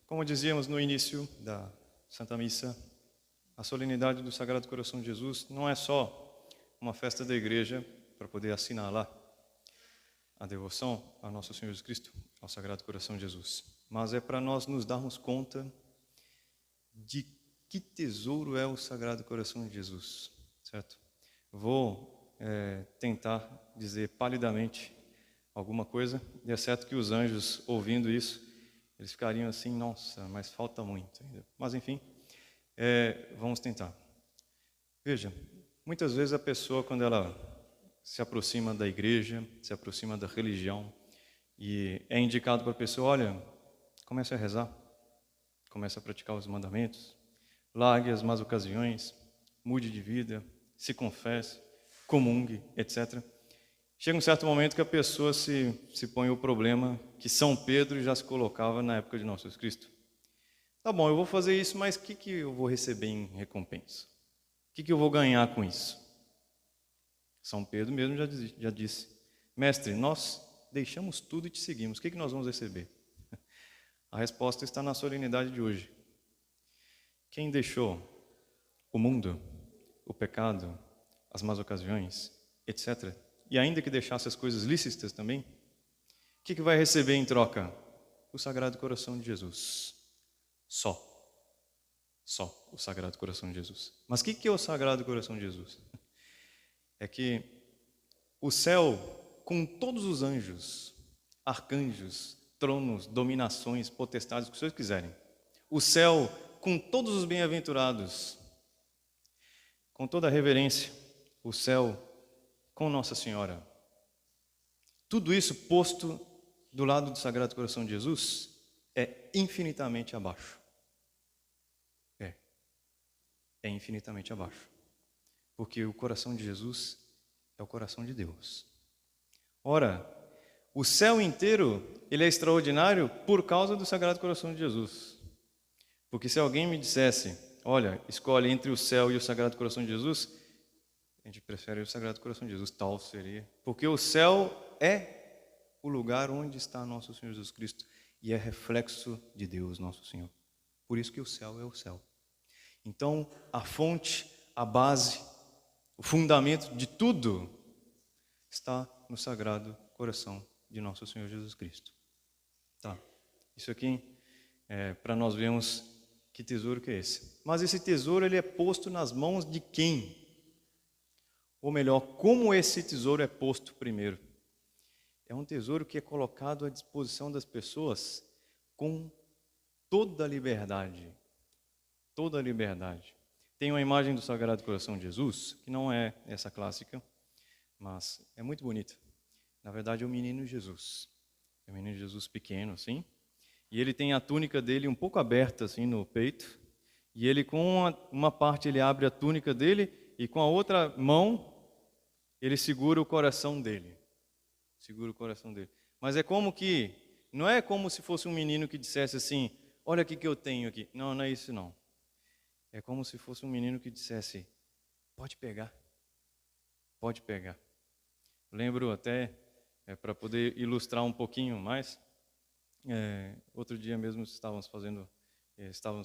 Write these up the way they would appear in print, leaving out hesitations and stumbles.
Como dizíamos no início da Santa Missa, a solenidade do Sagrado Coração de Jesus não é só uma festa da igreja para poder assinalar a devoção a Nosso Senhor Jesus Cristo, ao Sagrado Coração de Jesus, mas é para nós nos darmos conta de que tesouro é o Sagrado Coração de Jesus, certo? Vou tentar dizer palidamente alguma coisa, e é certo que os anjos, ouvindo isso, eles ficariam assim, nossa, mas falta muito ainda. Mas enfim, vamos tentar. Veja, muitas vezes a pessoa, quando ela se aproxima da igreja, se aproxima da religião, e é indicado para a pessoa, olha, comece a rezar, comece a praticar os mandamentos, largue as más ocasiões, mude de vida, se confesse, comungue, etc. Chega um certo momento que a pessoa se põe o problema que São Pedro já se colocava na época de Nosso Jesus Cristo. Tá bom, eu vou fazer isso, mas o que eu vou receber em recompensa? O que eu vou ganhar com isso? São Pedro mesmo já disse, mestre, nós deixamos tudo e te seguimos, o que nós vamos receber? A resposta está na solenidade de hoje. Quem deixou o mundo, o pecado, as más ocasiões, etc., e ainda que deixasse as coisas lícitas também, o que vai receber em troca? O Sagrado Coração de Jesus. Só o Sagrado Coração de Jesus. Mas o que é o Sagrado Coração de Jesus? É que o céu, com todos os anjos, arcanjos, tronos, dominações, potestades, o que vocês quiserem, o céu, com todos os bem-aventurados, com toda a reverência, o céu com Nossa Senhora. Tudo isso posto do lado do Sagrado Coração de Jesus é infinitamente abaixo. É infinitamente abaixo. Porque o coração de Jesus é o coração de Deus. Ora, o céu inteiro, ele é extraordinário por causa do Sagrado Coração de Jesus. Porque se alguém me dissesse, olha, escolhe entre o céu e o Sagrado Coração de Jesus, a gente prefere o Sagrado Coração de Jesus, tal seria. Porque o céu é o lugar onde está nosso Senhor Jesus Cristo e é reflexo de Deus, nosso Senhor. Por isso que o céu é o céu. Então, a fonte, a base, o fundamento de tudo está no Sagrado Coração de nosso Senhor Jesus Cristo. Tá. Isso aqui é para nós vermos que tesouro que é esse. Mas esse tesouro ele é posto nas mãos de quem? Ou melhor, como esse tesouro é posto primeiro? É um tesouro que é colocado à disposição das pessoas com toda a liberdade. Toda a liberdade. Tem uma imagem do Sagrado Coração de Jesus, que não é essa clássica, mas é muito bonita. Na verdade, é o menino Jesus. É o menino Jesus pequeno, assim. E ele tem a túnica dele um pouco aberta, assim, no peito. E ele, com uma parte, ele abre a túnica dele, e com a outra mão, ele segura o coração dele. Segura o coração dele. Mas é como que, não é como se fosse um menino que dissesse assim, olha o que eu tenho aqui. Não, não é isso não. É como se fosse um menino que dissesse, pode pegar. Pode pegar. Lembro até, para poder ilustrar um pouquinho mais, outro dia mesmo estávamos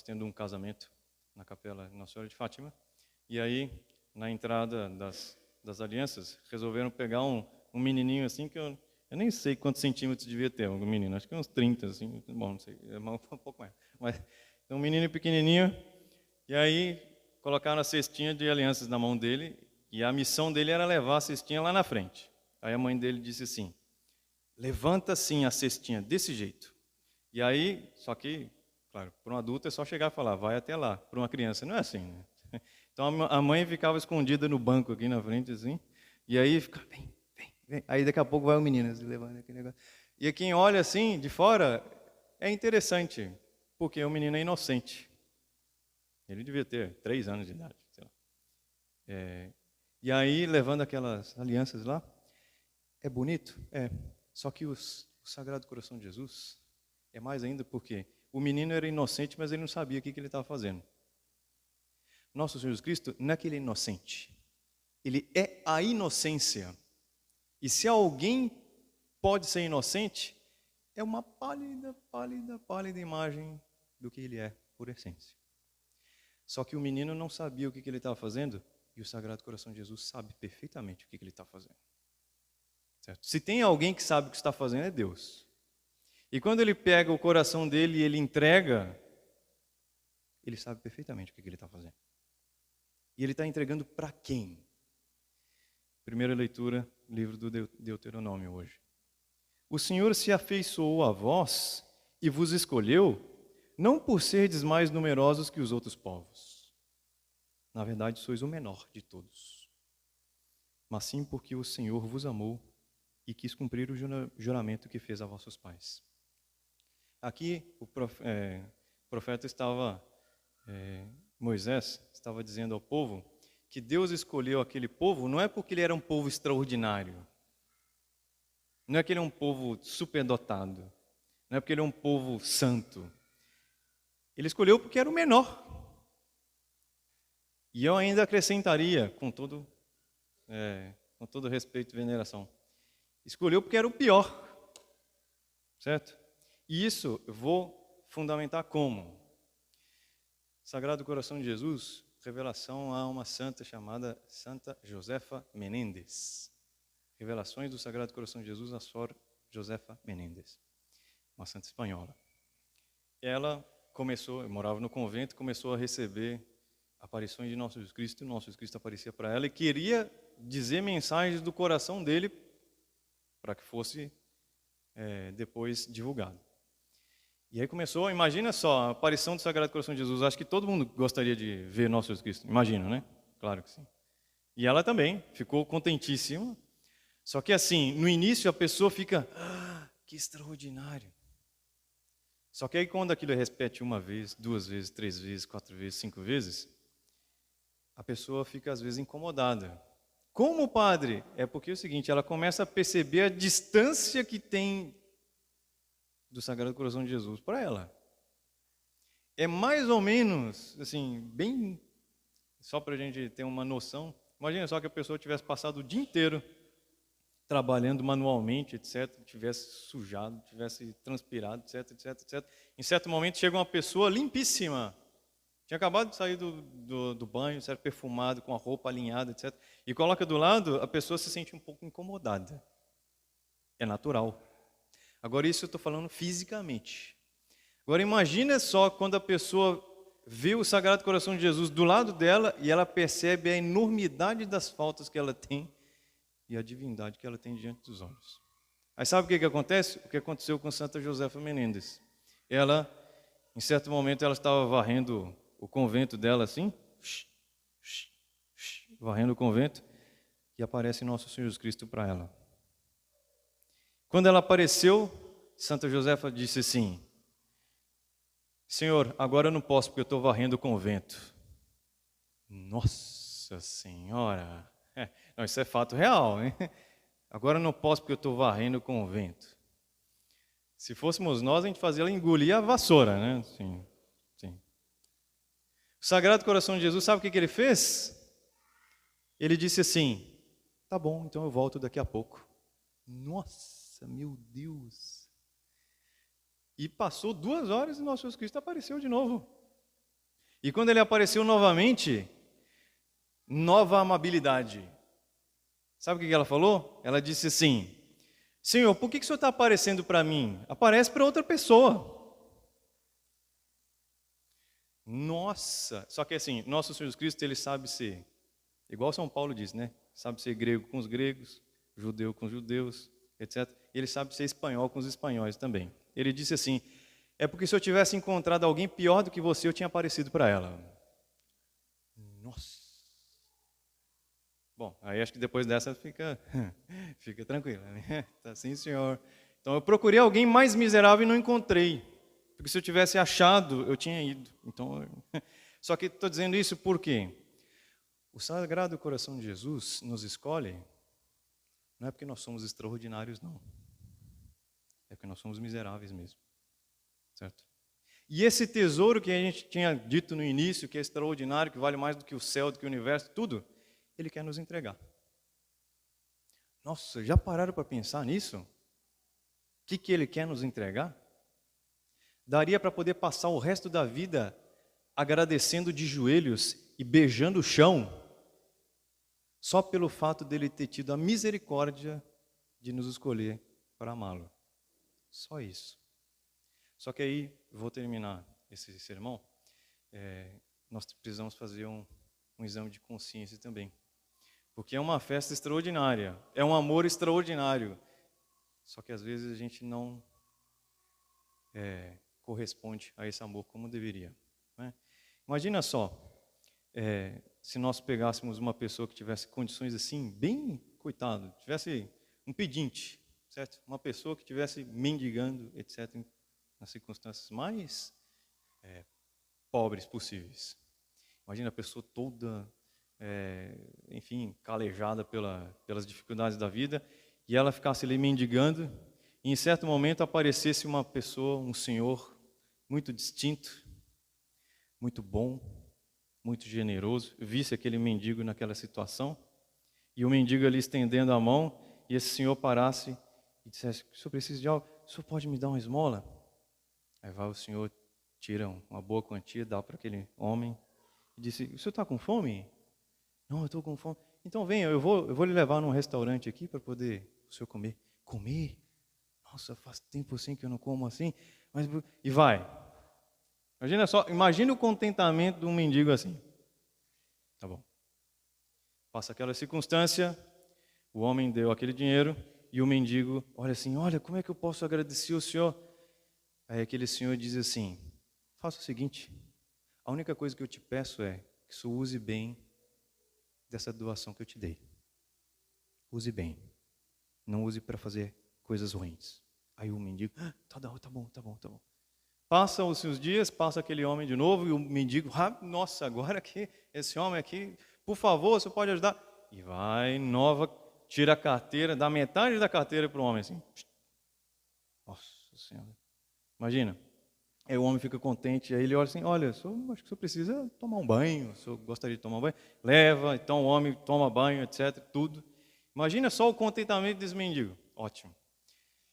tendo um casamento na capela Nossa Senhora de Fátima, e aí, na entrada das alianças, resolveram pegar um menininho assim, que eu nem sei quantos centímetros devia ter, um menino, acho que uns 30, assim, bom, não sei, um pouco mais, mas um menino pequenininho, e aí colocaram a cestinha de alianças na mão dele, e a missão dele era levar a cestinha lá na frente. Aí a mãe dele disse assim, levanta assim a cestinha, desse jeito. E aí, só que, claro, para um adulto é só chegar e falar, vai até lá. Para uma criança não é assim, né? Então a mãe ficava escondida no banco aqui na frente, assim, e aí fica, vem. Aí daqui a pouco vai o menino, assim, levando aquele negócio. E quem olha assim, de fora, é interessante, porque o menino é inocente. Ele devia ter 3 anos de idade, sei lá. E aí, levando aquelas alianças lá, é bonito? É. Só que o Sagrado Coração de Jesus é mais ainda porque o menino era inocente, mas ele não sabia o que ele estava fazendo. Nosso Senhor Jesus Cristo não é que ele é inocente. Ele é a inocência. E se alguém pode ser inocente, é uma pálida imagem do que ele é por essência. Só que o menino não sabia o que ele estava fazendo, e o Sagrado Coração de Jesus sabe perfeitamente o que ele está fazendo. Certo? Se tem alguém que sabe o que está fazendo, é Deus. E quando ele pega o coração dele e ele entrega, ele sabe perfeitamente o que ele está fazendo. E ele está entregando para quem? Primeira leitura, livro do Deuteronômio hoje. O Senhor se afeiçoou a vós e vos escolheu, não por serdes mais numerosos que os outros povos. Na verdade, sois o menor de todos. Mas sim porque o Senhor vos amou e quis cumprir o juramento que fez a vossos pais. Aqui o profeta estava, Moisés estava dizendo ao povo que Deus escolheu aquele povo não é porque ele era um povo extraordinário, não é que ele é um povo superdotado, não é porque ele é um povo santo. Ele escolheu porque era o menor. E eu ainda acrescentaria, com todo respeito e veneração, escolheu porque era o pior, certo? E isso eu vou fundamentar como? Sagrado Coração de Jesus, revelação a uma santa chamada Santa Josefa Menendez. Revelações do Sagrado Coração de Jesus a Sor Josefa Menendez, uma santa espanhola. Ela começou, morava no convento, começou a receber aparições de Nosso Jesus Cristo. Nosso Jesus Cristo aparecia para ela e queria dizer mensagens do coração dele para que fosse depois divulgado. E aí começou, imagina só, a aparição do Sagrado Coração de Jesus. Acho que todo mundo gostaria de ver Nosso Jesus Cristo. Imagina, né? Claro que sim. E ela também ficou contentíssima. Só que assim, no início a pessoa fica, que extraordinário. Só que aí quando aquilo repete uma vez, 2 vezes, 3 vezes, 4 vezes, 5 vezes, a pessoa fica às vezes incomodada. Como, padre? É porque é o seguinte, ela começa a perceber a distância que tem do Sagrado Coração de Jesus para ela. É mais ou menos, assim, bem, só para a gente ter uma noção, imagina só que a pessoa tivesse passado o dia inteiro trabalhando manualmente, etc., tivesse sujado, tivesse transpirado, etc. Em certo momento chega uma pessoa limpíssima, tinha acabado de sair do banho, certo, perfumado, com a roupa alinhada, etc., e coloca do lado, a pessoa se sente um pouco incomodada. É natural. Agora isso eu estou falando fisicamente. Agora imagina só quando a pessoa vê o Sagrado Coração de Jesus do lado dela e ela percebe a enormidade das faltas que ela tem e a divindade que ela tem diante dos olhos. Aí sabe o que acontece? O que aconteceu com Santa Josefa Menendez. Ela, em certo momento, ela estava varrendo o convento dela assim, varrendo o convento, e aparece Nosso Senhor Jesus Cristo para ela. Quando ela apareceu, Santa Josefa disse assim, Senhor, agora eu não posso porque eu estou varrendo o convento. Nossa Senhora! Não, isso é fato real, hein? Agora eu não posso porque eu estou varrendo o convento. Se fôssemos nós, a gente fazia ela engolir a vassoura, né? Sim. O Sagrado Coração de Jesus, sabe o que ele fez? Ele disse assim, tá bom, então eu volto daqui a pouco. Nossa, meu Deus! E passou 2 horas e Nosso Jesus Cristo apareceu de novo. E quando ele apareceu novamente, nova amabilidade. Sabe o que ela falou? Ela disse assim, Senhor, por que o Senhor está aparecendo para mim? Aparece para outra pessoa. Nossa! Só que assim, Nosso Senhor Jesus Cristo, ele sabe ser, igual São Paulo diz, né? Sabe ser grego com os gregos, judeu com os judeus, etc. Ele sabe ser espanhol com os espanhóis também. Ele disse assim, é porque se eu tivesse encontrado alguém pior do que você, eu tinha aparecido para ela. Nossa! Bom, aí acho que depois dessa fica tranquila, né? Tá, sim, senhor. Então eu procurei alguém mais miserável e não encontrei. Porque se eu tivesse achado, eu tinha ido. Então, só que estou dizendo isso por quê? O Sagrado Coração de Jesus nos escolhe, não é porque nós somos extraordinários, não. É porque nós somos miseráveis mesmo. Certo? E esse tesouro que a gente tinha dito no início, que é extraordinário, que vale mais do que o céu, do que o universo, tudo, Ele quer nos entregar. Nossa, já pararam para pensar nisso? O que Ele quer nos entregar? Daria para poder passar o resto da vida agradecendo de joelhos e beijando o chão, só pelo fato dele ter tido a misericórdia de nos escolher para amá-lo. Só isso. Só que aí, vou terminar esse sermão, nós precisamos fazer um exame de consciência também. Porque é uma festa extraordinária, é um amor extraordinário. Só que às vezes a gente não corresponde a esse amor como deveria, né? Imagina só, se nós pegássemos uma pessoa que tivesse condições assim, bem, coitado, tivesse um pedinte, certo? Uma pessoa que estivesse mendigando, etc., nas circunstâncias mais pobres possíveis. Imagina a pessoa toda, enfim, calejada pelas dificuldades da vida, e ela ficasse ali mendigando, e em certo momento aparecesse uma pessoa, um senhor, muito distinto, muito bom, muito generoso, visse aquele mendigo naquela situação, e o mendigo ali estendendo a mão, e esse senhor parasse e dissesse: o senhor precisa de algo? O senhor pode me dar uma esmola? Aí vai o senhor, tira uma boa quantia, dá para aquele homem, e disse: o senhor está com fome? Não, eu estou com fome. Então venha, eu vou lhe levar num restaurante aqui para poder o senhor comer. Comer? Nossa, faz tempo assim que eu não como assim. E vai. Imagina só, imagina o contentamento de um mendigo assim. Tá bom. Passa aquela circunstância, o homem deu aquele dinheiro e o mendigo olha assim: olha, como é que eu posso agradecer o senhor? Aí aquele senhor diz assim: faça o seguinte, a única coisa que eu te peço é que o senhor use bem dessa doação que eu te dei. Use bem. Não use para fazer coisas ruins. Aí o mendigo: tá bom. Passam os seus dias, passa aquele homem de novo, e o mendigo: nossa, agora que esse homem aqui, por favor, você pode ajudar? E vai, tira a carteira, dá metade da carteira para o homem, assim. Nossa Senhora. Imagina. Aí o homem fica contente, aí ele olha assim: olha, acho que o senhor precisa tomar um banho, o senhor gostaria de tomar um banho? Leva, então o homem toma banho, etc, tudo. Imagina só o contentamento desse mendigo. Ótimo.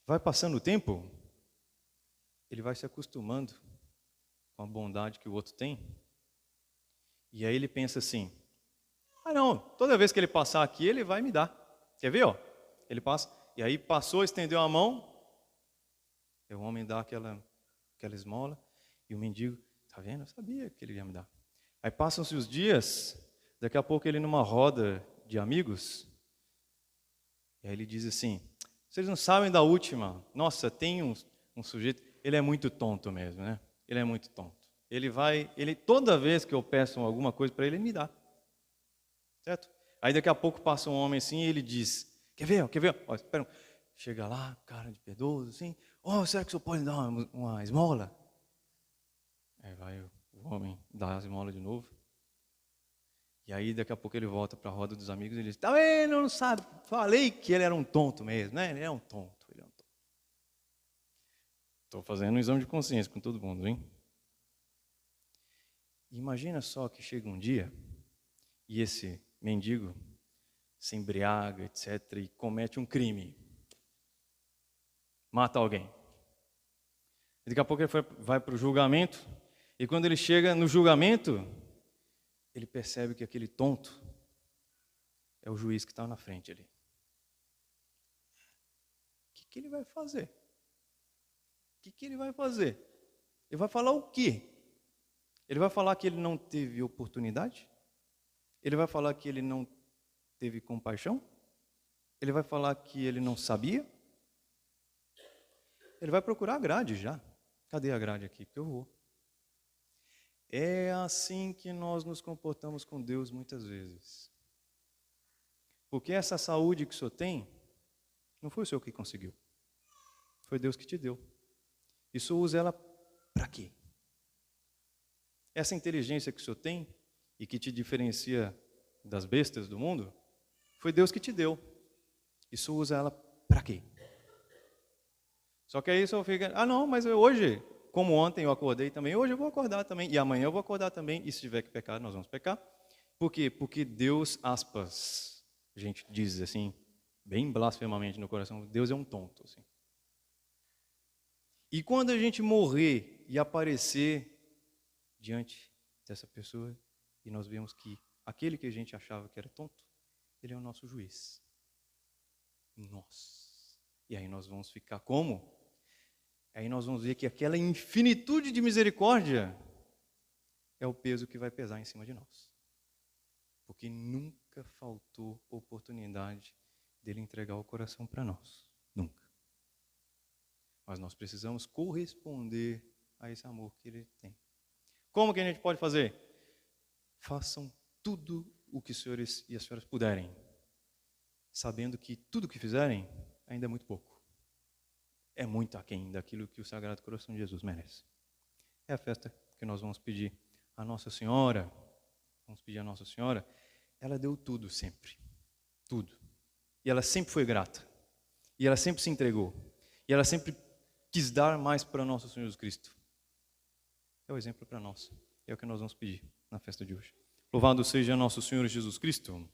Vai passando o tempo, ele vai se acostumando com a bondade que o outro tem. E aí ele pensa assim: não, toda vez que ele passar aqui, ele vai me dar. Quer ver, ó? Ele passa, e aí passou, estendeu a mão, e o homem dá aquela esmola, e o mendigo: tá vendo? Eu sabia que ele ia me dar. Aí passam-se os dias, daqui a pouco ele numa roda de amigos, e aí ele diz assim: vocês não sabem da última? Nossa, tem um sujeito, ele é muito tonto mesmo, né? Ele é muito tonto. Toda vez que eu peço alguma coisa para ele, ele me dá. Certo? Aí daqui a pouco passa um homem assim e ele diz: quer ver? Ó, espera. Chega lá, cara de piedoso, assim: será que o senhor pode dar uma esmola? Aí vai o homem dar a esmola de novo. E aí daqui a pouco ele volta para a roda dos amigos e ele diz: tá vendo, não sabe? Falei que ele era um tonto mesmo, né? Ele é um tonto. Estou fazendo um exame de consciência com todo mundo, hein? Imagina só que chega um dia e esse mendigo se embriaga, etc., e comete um crime. Mata alguém. Daqui a pouco ele vai para o julgamento, e quando ele chega no julgamento, ele percebe que aquele tonto é o juiz que está na frente ali. O que ele vai fazer? O que ele vai fazer? Ele vai falar o quê? Ele vai falar que ele não teve oportunidade? Ele vai falar que ele não teve compaixão? Ele vai falar que ele não sabia? Ele vai procurar a grade já. Cadê a grade aqui? Porque eu vou. É assim que nós nos comportamos com Deus muitas vezes. Porque essa saúde que o senhor tem, não foi o senhor que conseguiu. Foi Deus que te deu. E o senhor usa ela para quê? Essa inteligência que o senhor tem e que te diferencia das bestas do mundo, foi Deus que te deu. E o senhor usa ela para quê? Só que aí o senhor fica: não, mas hoje, como ontem eu acordei também, hoje eu vou acordar também, e amanhã eu vou acordar também, e se tiver que pecar, nós vamos pecar. Por quê? Porque Deus, aspas, a gente diz assim, bem blasfemamente no coração, Deus é um tonto, assim. E quando a gente morrer e aparecer diante dessa pessoa, e nós vemos que aquele que a gente achava que era tonto, ele é o nosso juiz. Nossa! E aí nós vamos ficar como? Aí nós vamos ver que aquela infinitude de misericórdia é o peso que vai pesar em cima de nós. Porque nunca faltou oportunidade dele entregar o coração para nós. Nunca. Mas nós precisamos corresponder a esse amor que ele tem. Como que a gente pode fazer? Façam tudo o que os senhores e as senhoras puderem, sabendo que tudo o que fizerem ainda é muito pouco. É muito aquém daquilo que o Sagrado Coração de Jesus merece. É a festa que nós vamos pedir a Nossa Senhora. Vamos pedir a Nossa Senhora. Ela deu tudo sempre. Tudo. E ela sempre foi grata. E ela sempre se entregou. E ela sempre quis dar mais para nosso Senhor Jesus Cristo. É o exemplo para nós. É o que nós vamos pedir na festa de hoje. Louvado seja nosso Senhor Jesus Cristo.